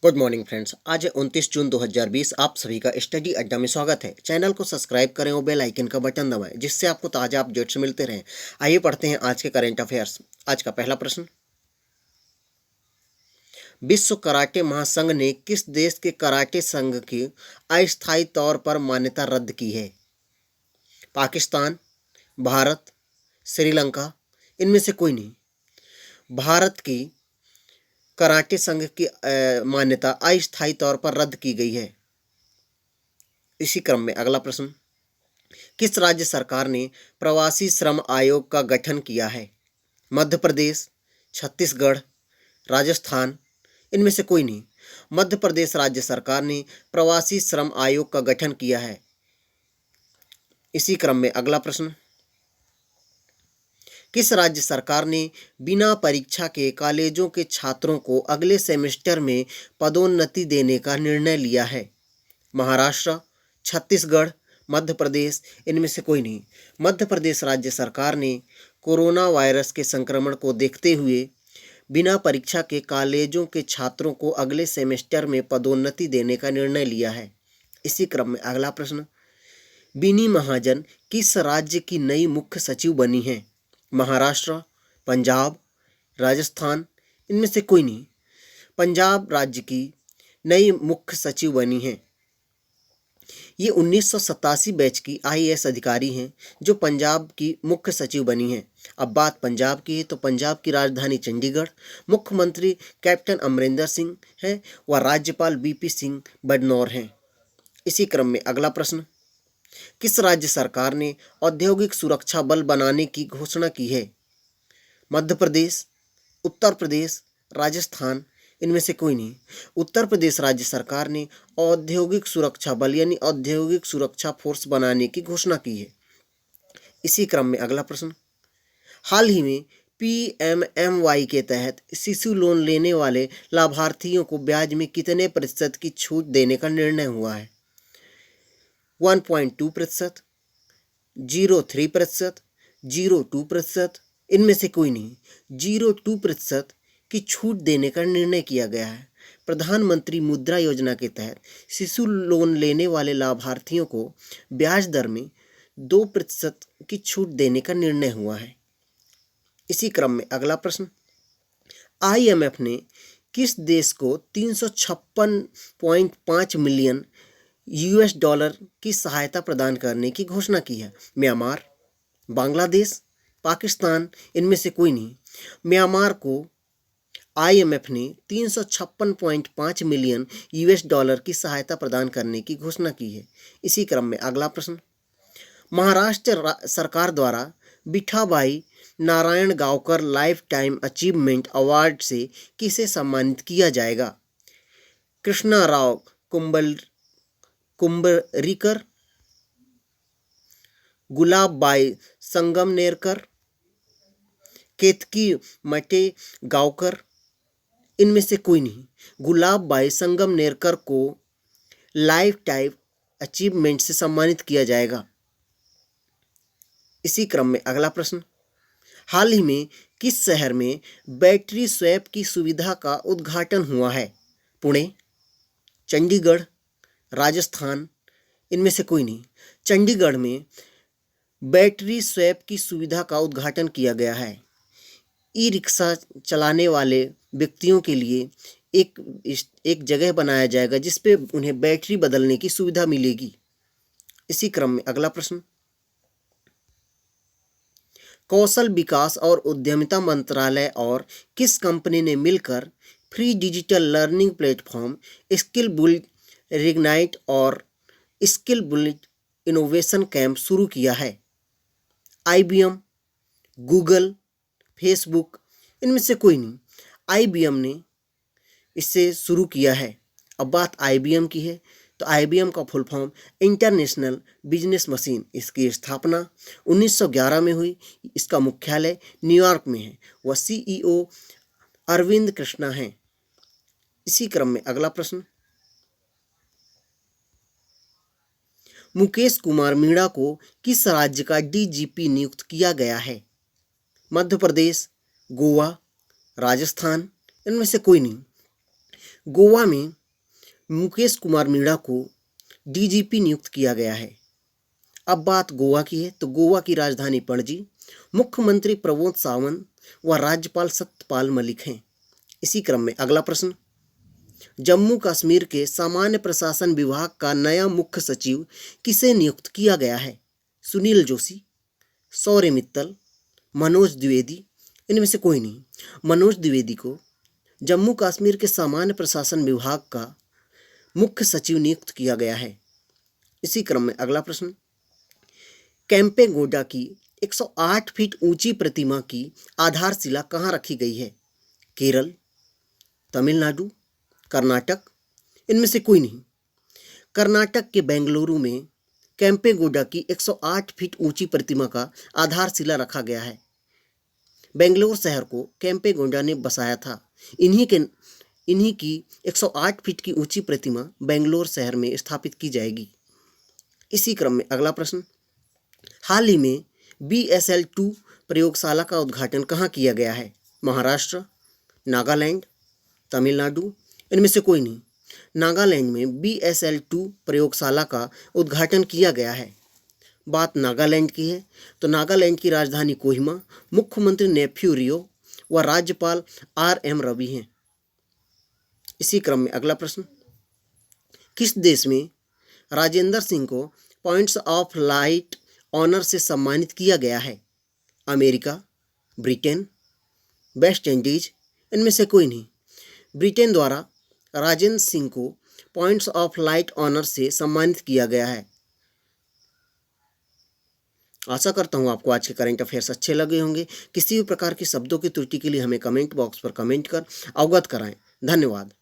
Good morning friends. आज है 29 जून 2020। आप सभी का स्टडी अड्डा में स्वागत है। चैनल को सब्सक्राइब करें और बेल आइकन का बटन दबाएं, जिससे आपको ताज़ा अपडेट्स मिलते रहें। आइए पढ़ते हैं आज के करेंट अफेयर्स। आज का पहला प्रश्न, विश्व कराटे महासंघ ने किस देश के कराटे संघ की अस्थायी तौर पर मान्यता रद्द की है? पाकिस्तान, भारत, श्रीलंका, इनमें से कोई नहीं। भारत की कराटे संघ की मान्यता अस्थायी तौर पर रद्द की गई है। इसी क्रम में अगला प्रश्न, किस राज्य सरकार ने प्रवासी श्रम आयोग का गठन किया है? मध्य प्रदेश, छत्तीसगढ़, राजस्थान, इनमें से कोई नहीं। मध्य प्रदेश राज्य सरकार ने प्रवासी श्रम आयोग का गठन किया है। इसी क्रम में अगला प्रश्न, किस राज्य सरकार ने बिना परीक्षा के कॉलेजों के छात्रों को अगले सेमेस्टर में पदोन्नति देने का निर्णय लिया है? महाराष्ट्र, छत्तीसगढ़, मध्य प्रदेश, इनमें से कोई नहीं। मध्य प्रदेश राज्य सरकार ने कोरोना वायरस के संक्रमण को देखते हुए बिना परीक्षा के कॉलेजों के छात्रों को अगले सेमेस्टर में पदोन्नति देने का निर्णय लिया है। इसी क्रम में अगला प्रश्न, बीनी महाजन किस राज्य की नई मुख्य सचिव बनी हैं? महाराष्ट्र, पंजाब, राजस्थान, इनमें से कोई नहीं। पंजाब राज्य की नई मुख्य सचिव बनी हैं। ये 1987 बैच की आईएएस अधिकारी हैं जो पंजाब की मुख्य सचिव बनी हैं। अब बात पंजाब की है तो पंजाब की राजधानी चंडीगढ़, मुख्यमंत्री कैप्टन अमरिंदर सिंह हैं व राज्यपाल बीपी सिंह बदनौर हैं। इसी क्रम में अगला प्रश्न, किस राज्य सरकार ने औद्योगिक सुरक्षा बल बनाने की घोषणा की है? मध्य प्रदेश, उत्तर प्रदेश, राजस्थान, इनमें से कोई नहीं। उत्तर प्रदेश राज्य सरकार ने औद्योगिक सुरक्षा बल यानी औद्योगिक सुरक्षा फोर्स बनाने की घोषणा की है। इसी क्रम में अगला प्रश्न, हाल ही में पीएमएमवाई के तहत शिशु लोन लेने वाले लाभार्थियों को ब्याज में कितने प्रतिशत की छूट देने का निर्णय हुआ है? 1.2%, 0.3%, 0.2%, इनमें से कोई नहीं। 0.2% की छूट देने का निर्णय किया गया है। प्रधानमंत्री मुद्रा योजना के तहत शिशु लोन लेने वाले लाभार्थियों को ब्याज दर में 2% की छूट देने का निर्णय हुआ है। इसी क्रम में अगला प्रश्न, आईएमएफ ने किस देश को 356.5 मिलियन $US की सहायता प्रदान करने की घोषणा की है? म्यांमार, बांग्लादेश, पाकिस्तान, इनमें से कोई नहीं। म्यांमार को आईएमएफ ने 356.5 मिलियन $US की सहायता प्रदान करने की घोषणा की है। इसी क्रम में अगला प्रश्न, महाराष्ट्र सरकार द्वारा Bithabai Narayan Gaonkar life time achievement award से किसे सम्मानित किया जाएगा? कृष्णाराव कुंबरिकर, गुलाबबाई संगमनेरकर, केतकी मटे गांवकर, इनमें से कोई नहीं। गुलाबबाई संगमनेरकर को लाइफ टाइम अचीवमेंट से सम्मानित किया जाएगा। इसी क्रम में अगला प्रश्न, हाल ही में किस शहर में बैटरी स्वैप की सुविधा का उद्घाटन हुआ है? पुणे, चंडीगढ़, राजस्थान, इनमें से कोई नहीं। चंडीगढ़ में बैटरी स्वैप की सुविधा का उद्घाटन किया गया है। ई रिक्शा चलाने वाले व्यक्तियों के लिए एक जगह बनाया जाएगा जिस पे उन्हें बैटरी बदलने की सुविधा मिलेगी। इसी क्रम में अगला प्रश्न, कौशल विकास और उद्यमिता मंत्रालय और किस कंपनी ने मिलकर free digital learning platform skill built reignite और स्किल बुल्ड इनोवेशन कैंप शुरू किया है? आईबीएम, गूगल, फेसबुक, इनमें से कोई नहीं। आईबीएम ने इसे शुरू किया है। अब बात आईबीएम की है तो आईबीएम का full form international business machine. इसकी स्थापना 1911 में हुई। इसका मुख्यालय न्यूयॉर्क में है। वह सीईओ अरविंद कृष्णा हैं। इसी क्रम में अगला प्रश्न, मुकेश कुमार मीणा को किस राज्य का डीजीपी नियुक्त किया गया है? मध्य प्रदेश, गोवा, राजस्थान, इनमें से कोई नहीं। गोवा में मुकेश कुमार मीणा को डीजीपी नियुक्त किया गया है। अब बात गोवा की है तो गोवा की राजधानी पणजी, मुख्यमंत्री प्रमोद सावंत व राज्यपाल सत्यपाल मलिक हैं। इसी क्रम में अगला प्रश्न, जम्मू कश्मीर के सामान्य प्रशासन विभाग का नया मुख्य सचिव किसे नियुक्त किया गया है? सुनील जोशी, सौर्य मित्तल, मनोज द्विवेदी, इनमें से कोई नहीं। मनोज द्विवेदी को जम्मू कश्मीर के सामान्य प्रशासन विभाग का मुख्य सचिव नियुक्त किया गया है। इसी क्रम में अगला प्रश्न, केम्पेगौड़ा की 108 फीट ऊंची प्रतिमा की आधारशिला कहाँ रखी गई है? केरल, तमिलनाडु, कर्नाटक, इनमें से कोई नहीं। कर्नाटक के बेंगलुरु में केम्पेगौड़ा की 108 फीट ऊंची प्रतिमा का आधारशिला रखा गया है। बेंगलोर शहर को केम्पेगौड़ा ने बसाया था। इन्हीं की 108 फीट की ऊंची प्रतिमा बेंगलोर शहर में स्थापित की जाएगी। इसी क्रम में अगला प्रश्न, हाल ही में BSL-2 प्रयोगशाला का उद्घाटन कहाँ किया गया है? महाराष्ट्र, नागालैंड, तमिलनाडु, इनमें से कोई नहीं। नागालैंड में BSL-2 प्रयोगशाला का उद्घाटन किया गया है। बात नागालैंड की है तो नागालैंड की राजधानी कोहिमा, मुख्यमंत्री नेफ्यू रियो व राज्यपाल RM रवि हैं। इसी क्रम में अगला प्रश्न, किस देश में राजेंद्र सिंह को पॉइंट्स ऑफ लाइट ऑनर से सम्मानित किया गया है? अमेरिका, ब्रिटेन, वेस्ट इंडीज, इनमें से कोई नहीं। ब्रिटेन द्वारा राजेंद्र सिंह को पॉइंट्स ऑफ लाइट ऑनर से सम्मानित किया गया है। आशा करता हूँ आपको आज के करंट अफेयर्स अच्छे लगे होंगे। किसी भी प्रकार की शब्दों की त्रुटि के लिए हमें कमेंट बॉक्स पर कमेंट कर अवगत कराएं। धन्यवाद।